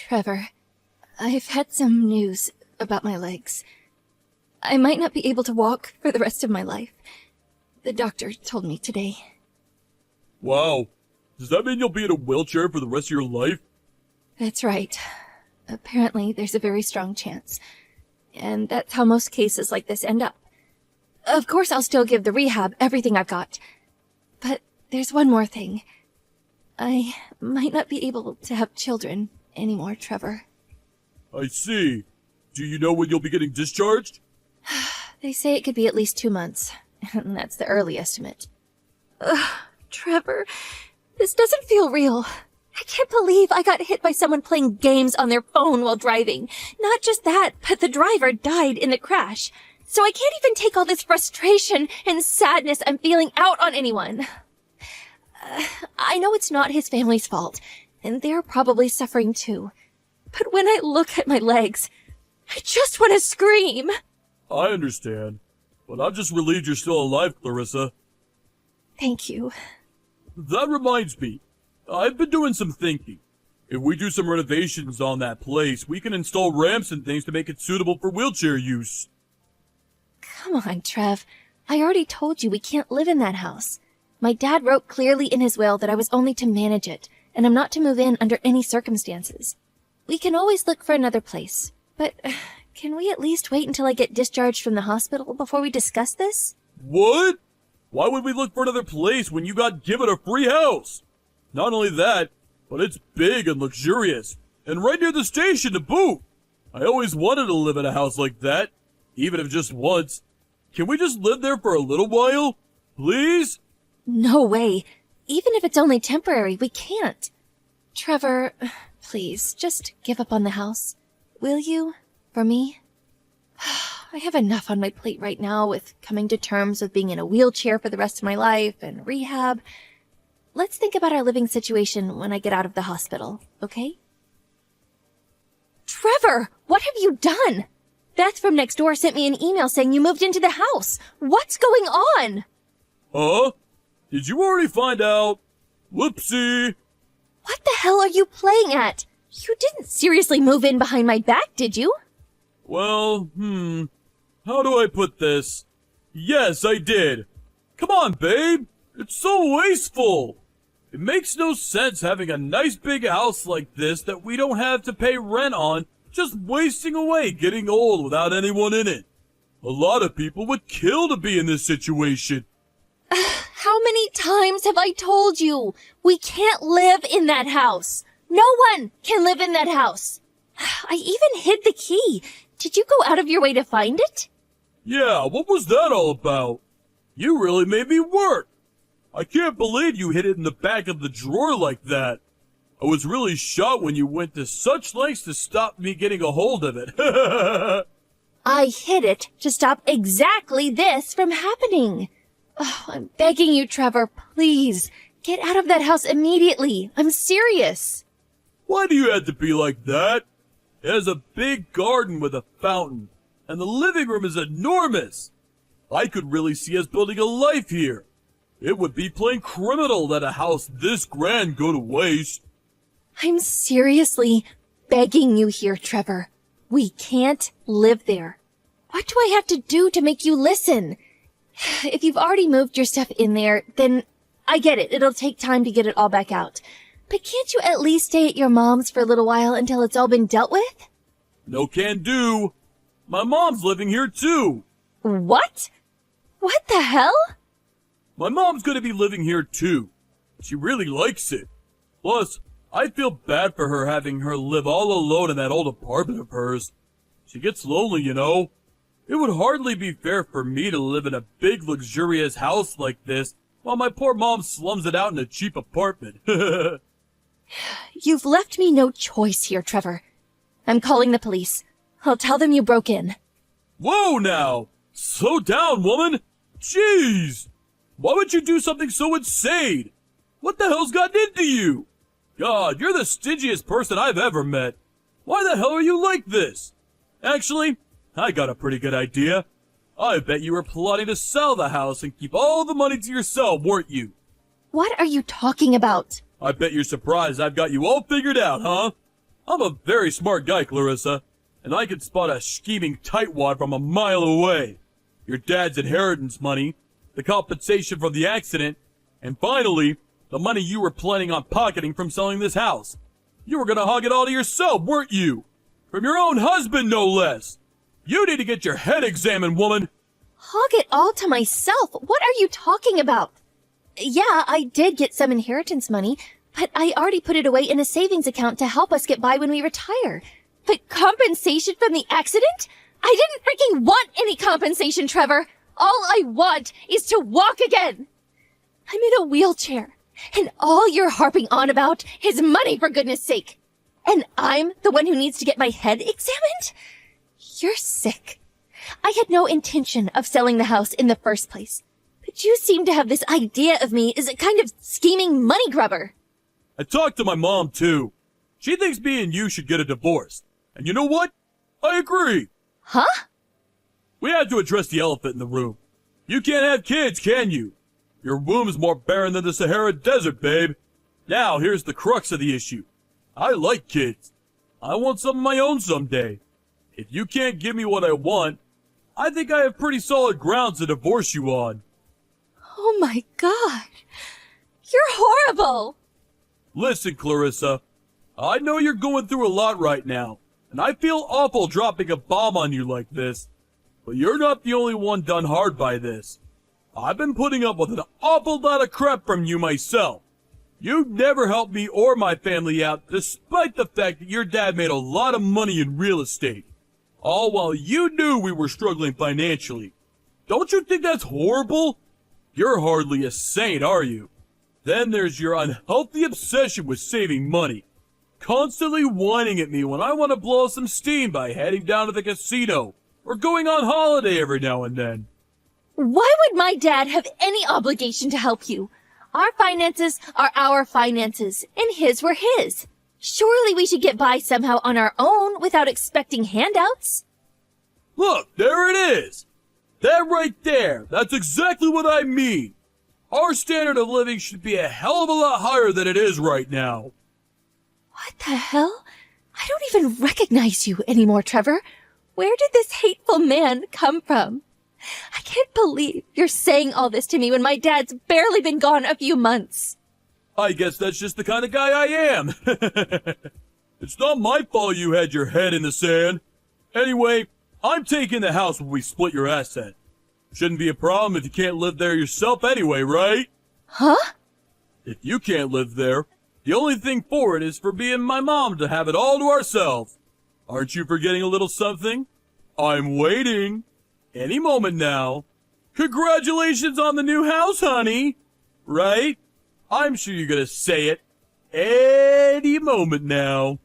Trevor, I've had some news about my legs. I might not be able to walk for the rest of my life. The doctor told me today. Wow. Does that mean you'll be in a wheelchair for the rest of your life? That's right. Apparently, there's a very strong chance. And that's how most cases like this end up. Of course, I'll still give the rehab everything I've got. But there's one more thing. I might not be able to have children anymore, Trevor. I see. Do you know when you'll be getting discharged? They say it could be at least 2 months, and that's the early estimate. Ugh, Trevor, this doesn't feel real. I can't believe I got hit by someone playing games on their phone while driving. Not just that, but the driver died in the crash. So I can't even take all this frustration and sadness I'm feeling out on anyone. I know it's not his family's fault, and they're probably suffering too. But when I look at my legs, I just want to scream. I understand, but I'm just relieved you're still alive, Clarissa. Thank you. That reminds me, I've been doing some thinking. If we do some renovations on that place, we can install ramps and things to make it suitable for wheelchair use. Come on, Trev. I already told you we can't live in that house. My dad wrote clearly in his will that I was only to manage it, and I'm not to move in under any circumstances. We can always look for another place, but can we at least wait until I get discharged from the hospital before we discuss this? What? Why would we look for another place when you got given a free house? Not only that, but it's big and luxurious, and right near the station to boot. I always wanted to live in a house like that, even if just once. Can we just live there for a little while? Please? No way. Even if it's only temporary, we can't. Trevor, please, just give up on the house. Will you? For me? I have enough on my plate right now with coming to terms with being in a wheelchair for the rest of my life and rehab. Let's think about our living situation when I get out of the hospital, okay? Trevor, what have you done? Beth from next door sent me an email saying you moved into the house. What's going on? Huh? Did you already find out? Whoopsie. What the hell are you playing at? You didn't seriously move in behind my back, did you? Well, how do I put this? Yes, I did. Come on, babe. It's so wasteful. It makes no sense having a nice big house like this that we don't have to pay rent on, just wasting away getting old without anyone in it. A lot of people would kill to be in this situation. How many times have I told you? We can't live in that house. No one can live in that house. I even hid the key. Did you go out of your way to find it? Yeah, what was that all about? You really made me work. I can't believe you hid it in the back of the drawer like that. I was really shocked when you went to such lengths to stop me getting a hold of it. I hid it to stop exactly this from happening. Oh, I'm begging you, Trevor, please. Get out of that house immediately. I'm serious. Why do you have to be like that? It has a big garden with a fountain, and the living room is enormous. I could really see us building a life here. It would be plain criminal that a house this grand go to waste. I'm seriously begging you here, Trevor. We can't live there. What do I have to do to make you listen? If you've already moved your stuff in there, then I get it. It'll take time to get it all back out. But can't you at least stay at your mom's for a little while until it's all been dealt with? No can do. My mom's living here too. What? What the hell? My mom's gonna be living here too. She really likes it. Plus, I feel bad for her having her live all alone in that old apartment of hers. She gets lonely, you know. It would hardly be fair for me to live in a big luxurious house like this while my poor mom slums it out in a cheap apartment. You've left me no choice here, Trevor. I'm calling the police. I'll tell them you broke in. Whoa now! Slow down, woman! Jeez! Why would you do something so insane? What the hell's gotten into you? God, you're the stingiest person I've ever met. Why the hell are you like this? Actually, I got a pretty good idea. I bet you were plotting to sell the house and keep all the money to yourself, weren't you? What are you talking about? I bet you're surprised I've got you all figured out, huh? I'm a very smart guy, Clarissa, and I can spot a scheming tightwad from a mile away. Your dad's inheritance money, the compensation for the accident, and finally, the money you were planning on pocketing from selling this house. You were gonna hog it all to yourself, weren't you? From your own husband, no less. You need to get your head examined, woman. Hog it all to myself? What are you talking about? Yeah, I did get some inheritance money, but I already put it away in a savings account to help us get by when we retire. But compensation from the accident? I didn't freaking want any compensation, Trevor. All I want is to walk again. I'm in a wheelchair, and all you're harping on about is money, for goodness sake. And I'm the one who needs to get my head examined? You're sick. I had no intention of selling the house in the first place, but you seem to have this idea of me as a kind of scheming money grubber. I talked to my mom, too. She thinks me and you should get a divorce. And you know what? I agree. Huh? We had to address the elephant in the room. You can't have kids, can you? Your womb's more barren than the Sahara Desert, babe. Now, here's the crux of the issue. I like kids. I want some of my own someday. If you can't give me what I want, I think I have pretty solid grounds to divorce you on. Oh my God. You're horrible. Listen, Clarissa, I know you're going through a lot right now, and I feel awful dropping a bomb on you like this. But you're not the only one done hard by this. I've been putting up with an awful lot of crap from you myself. You never helped me or my family out, despite the fact that your dad made a lot of money in real estate. All while you knew we were struggling financially. Don't you think that's horrible? You're hardly a saint, are you? Then there's your unhealthy obsession with saving money. Constantly whining at me when I want to blow some steam by heading down to the casino or going on holiday every now and then. Why would my dad have any obligation to help you? Our finances are our finances, and his were his. Surely we should get by somehow on our own without expecting handouts. Look, there it is. That right there, that's exactly what I mean. Our standard of living should be a hell of a lot higher than it is right now. What the hell? I don't even recognize you anymore, Trevor. Where did this hateful man come from? I can't believe you're saying all this to me when my dad's barely been gone a few months. I guess that's just the kind of guy I am. It's not my fault you had your head in the sand. Anyway, I'm taking the house when we split your asset. Shouldn't be a problem if you can't live there yourself anyway, right? Huh? If you can't live there, the only thing for it is for me and my mom to have it all to ourselves. Aren't you forgetting a little something? I'm waiting. Any moment now. Congratulations on the new house, honey. Right? I'm sure you're gonna say it any moment now.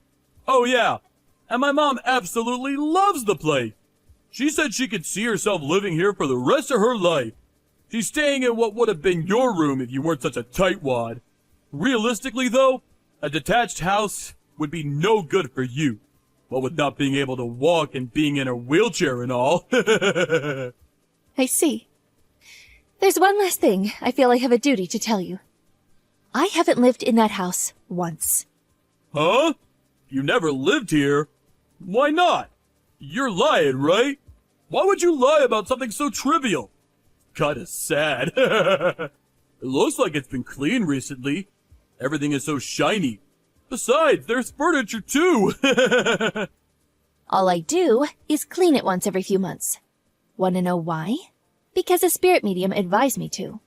Oh yeah, and my mom absolutely loves the place. She said she could see herself living here for the rest of her life. She's staying in what would have been your room if you weren't such a tightwad. Realistically though, a detached house would be no good for you. What with not being able to walk and being in a wheelchair and all. I see. There's one last thing I feel I have a duty to tell you. I haven't lived in that house once. Huh? You never lived here? Why not? You're lying, right? Why would you lie about something so trivial? Kinda sad. It looks like it's been cleaned recently. Everything is so shiny. Besides, there's furniture too. All I do is clean it once every few months. Want to know why? Because a spirit medium advised me to.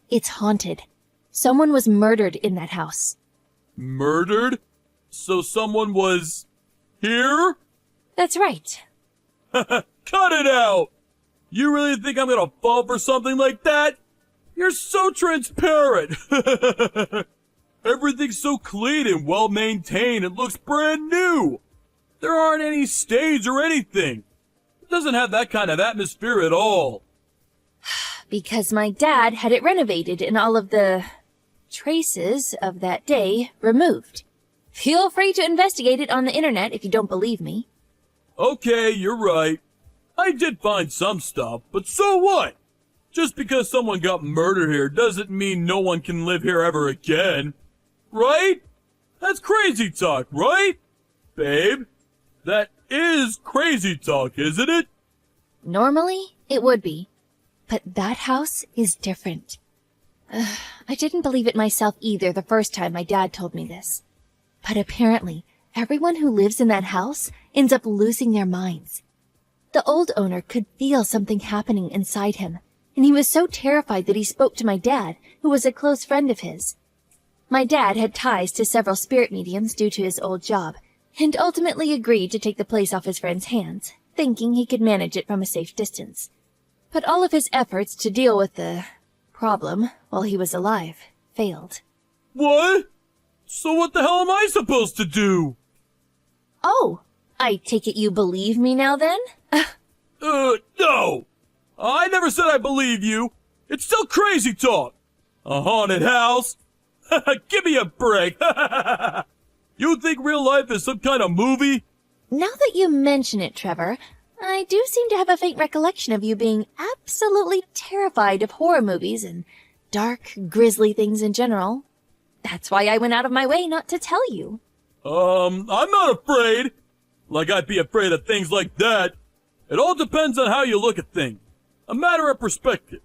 It's haunted. Someone was murdered in that house. Murdered? So someone was here? That's right. Cut it out! You really think I'm gonna fall for something like that? You're so transparent! Everything's so clean and well maintained, it looks brand new! There aren't any stains or anything. It doesn't have that kind of atmosphere at all. Because my dad had it renovated and all of the traces of that day removed. Feel free to investigate it on the internet if you don't believe me. Okay, you're right. I did find some stuff, but so what? Just because someone got murdered here doesn't mean no one can live here ever again. Right? That's crazy talk, right? Babe, that is crazy talk, isn't it? Normally, it would be. But that house is different. I didn't believe it myself either the first time my dad told me this. But apparently, everyone who lives in that house ends up losing their minds. The old owner could feel something happening inside him, and he was so terrified that he spoke to my dad, who was a close friend of his. My dad had ties to several spirit mediums due to his old job, and ultimately agreed to take the place off his friend's hands, thinking he could manage it from a safe distance. But all of his efforts to deal with the problem while he was alive failed. What? So what the hell am I supposed to do? Oh, I take it you believe me now then? No! I never said I believe you. It's still crazy talk. A haunted house? Give me a break. You think real life is some kind of movie? Now that you mention it, Trevor, I do seem to have a faint recollection of you being absolutely terrified of horror movies and dark, grisly things in general. That's why I went out of my way not to tell you. I'm not afraid. Like I'd be afraid of things like that. It all depends on how you look at things. A matter of perspective.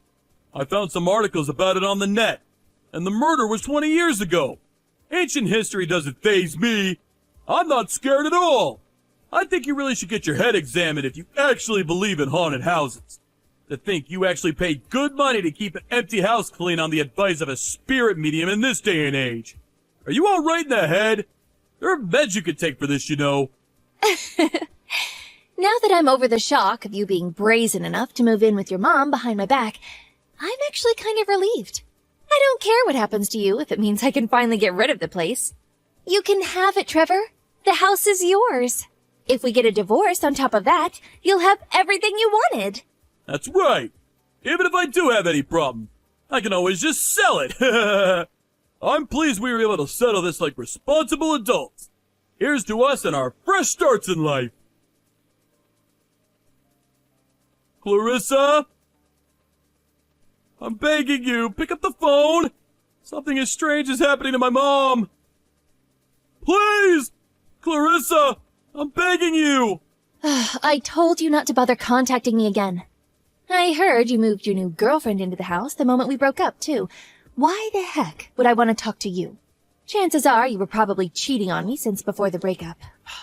I found some articles about it on the net. And the murder was 20 years ago. Ancient history doesn't faze me. I'm not scared at all. I think you really should get your head examined if you actually believe in haunted houses. To think you actually pay good money to keep an empty house clean on the advice of a spirit medium in this day and age. Are you all right in the head? There are meds you could take for this, you know. Now that I'm over the shock of you being brazen enough to move in with your mom behind my back, I'm actually kind of relieved. I don't care what happens to you if it means I can finally get rid of the place. You can have it, Trevor. The house is yours. If we get a divorce on top of that, you'll have everything you wanted. That's right. Even if I do have any problem, I can always just sell it. I'm pleased we were able to settle this like responsible adults. Here's to us and our fresh starts in life. Clarissa? I'm begging you, pick up the phone. Something as strange is happening to my mom. Please! Clarissa, I'm begging you. I told you not to bother contacting me again. I heard you moved your new girlfriend into the house the moment we broke up, too. Why the heck would I want to talk to you? Chances are you were probably cheating on me since before the breakup.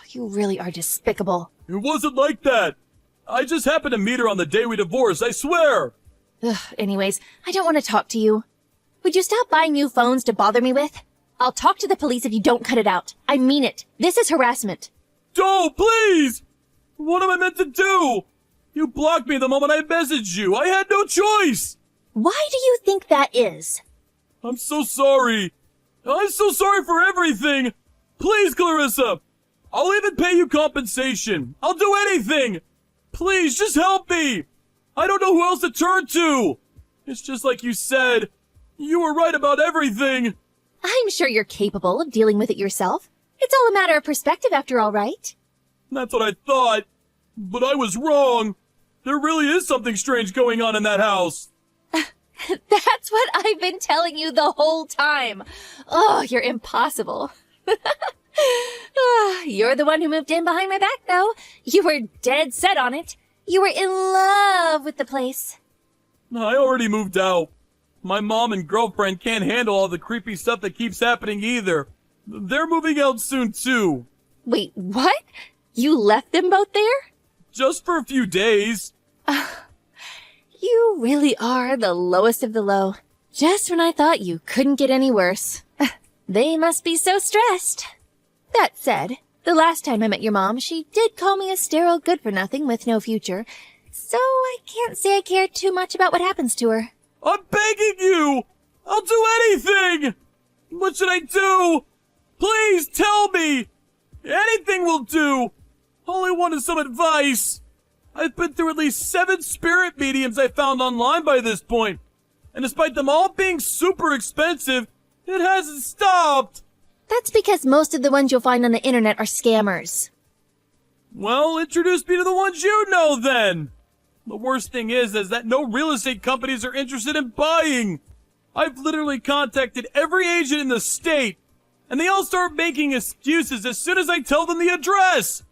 You really are despicable. It wasn't like that. I just happened to meet her on the day we divorced, I swear. Anyways, I don't want to talk to you. Would you stop buying new phones to bother me with? I'll talk to the police if you don't cut it out. I mean it. This is harassment. Don't, please! What am I meant to do? You blocked me the moment I messaged you. I had no choice. Why do you think that is? I'm so sorry. I'm so sorry for everything. Please, Clarissa. I'll even pay you compensation. I'll do anything. Please, just help me. I don't know who else to turn to. It's just like you said. You were right about everything. I'm sure you're capable of dealing with it yourself. It's all a matter of perspective after all, right? That's what I thought. But I was wrong. There really is something strange going on in that house. That's what I've been telling you the whole time. Oh, you're impossible. You're the one who moved in behind my back, though. You were dead set on it. You were in love with the place. I already moved out. My mom and girlfriend can't handle all the creepy stuff that keeps happening either. They're moving out soon, too. Wait, what? You left them both there? Just for a few days. You really are the lowest of the low. Just when I thought you couldn't get any worse. They must be so stressed. That said, the last time I met your mom, she did call me a sterile good-for-nothing with no future, so I can't say I care too much about what happens to her. I'm begging you! I'll do anything! What should I do? Please tell me! Anything will do! All I want is some advice. I've been through at least 7 spirit mediums I found online by this point, and despite them all being super expensive, it hasn't stopped. That's because most of the ones you'll find on the internet are scammers. Well, introduce me to the ones you know then. The worst thing is that no real estate companies are interested in buying. I've literally contacted every agent in the state, and they all start making excuses as soon as I tell them the address.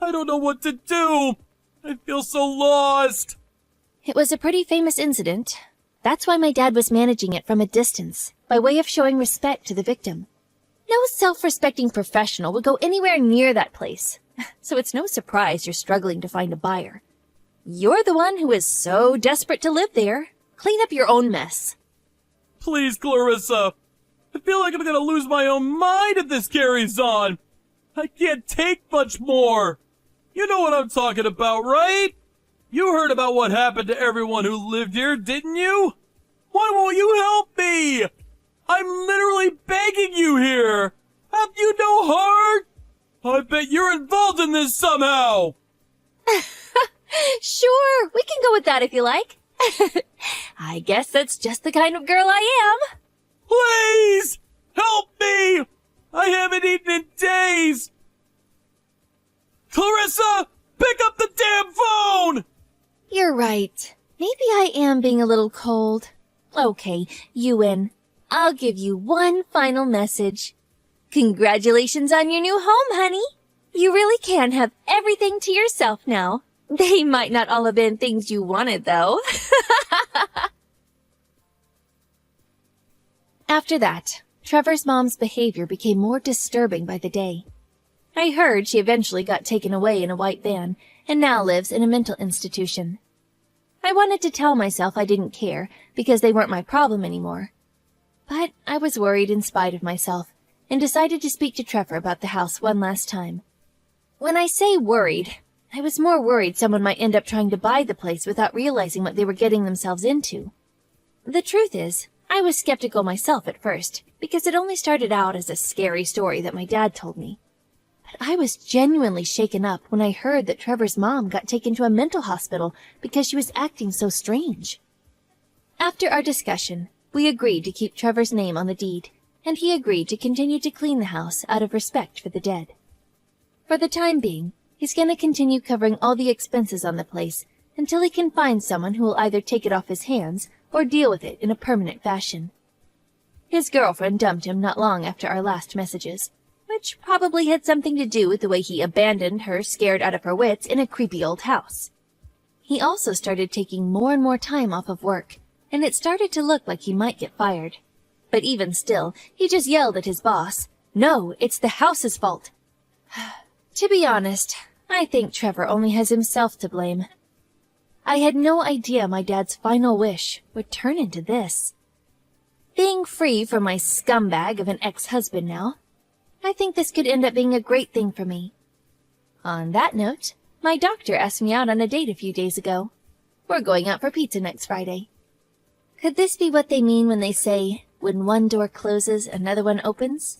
I don't know what to do. I feel so lost. It was a pretty famous incident. That's why my dad was managing it from a distance, by way of showing respect to the victim. No self-respecting professional would go anywhere near that place, so it's no surprise you're struggling to find a buyer. You're the one who is so desperate to live there. Clean up your own mess. Please, Clarissa. I feel like I'm gonna lose my own mind if this carries on. I can't take much more. You know what I'm talking about, right? You heard about what happened to everyone who lived here, didn't you? Why won't you help me? I'm literally begging you here. Have you no heart? I bet you're involved in this somehow. Sure, we can go with that if you like. I guess that's just the kind of girl I am. Please! Help me! I haven't eaten in days! Clarissa! Pick up the damn phone! You're right. Maybe I am being a little cold. Okay, Ewan, I'll give you one final message. Congratulations on your new home, honey. You really can have everything to yourself now. They might not all have been things you wanted, though. After that, Trevor's mom's behavior became more disturbing by the day. I heard she eventually got taken away in a white van and now lives in a mental institution. I wanted to tell myself I didn't care because they weren't my problem anymore. But I was worried in spite of myself and decided to speak to Trevor about the house one last time. When I say worried, I was more worried someone might end up trying to buy the place without realizing what they were getting themselves into. The truth is, I was skeptical myself at first because it only started out as a scary story that my dad told me. But I was genuinely shaken up when I heard that Trevor's mom got taken to a mental hospital because she was acting so strange. After our discussion, we agreed to keep Trevor's name on the deed, and he agreed to continue to clean the house out of respect for the dead. For the time being, he's going to continue covering all the expenses on the place until he can find someone who will either take it off his hands or deal with it in a permanent fashion. His girlfriend dumped him not long after our last messages, which probably had something to do with the way he abandoned her scared out of her wits in a creepy old house. He also started taking more and more time off of work, and it started to look like he might get fired. But even still, he just yelled at his boss, "No, it's the house's fault." To be honest, I think Trevor only has himself to blame. I had no idea my dad's final wish would turn into this. Being free from my scumbag of an ex-husband now, I think this could end up being a great thing for me. On that note, my doctor asked me out on a date a few days ago. We're going out for pizza next Friday. Could this be what they mean when they say, when one door closes, another one opens?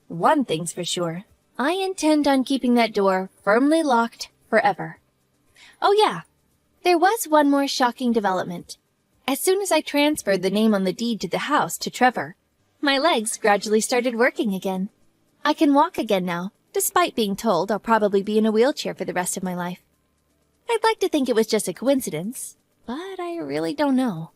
One thing's for sure. I intend on keeping that door firmly locked forever. Oh yeah, there was one more shocking development. As soon as I transferred the name on the deed to the house to Trevor, my legs gradually started working again. I can walk again now, despite being told I'll probably be in a wheelchair for the rest of my life. I'd like to think it was just a coincidence, but I really don't know.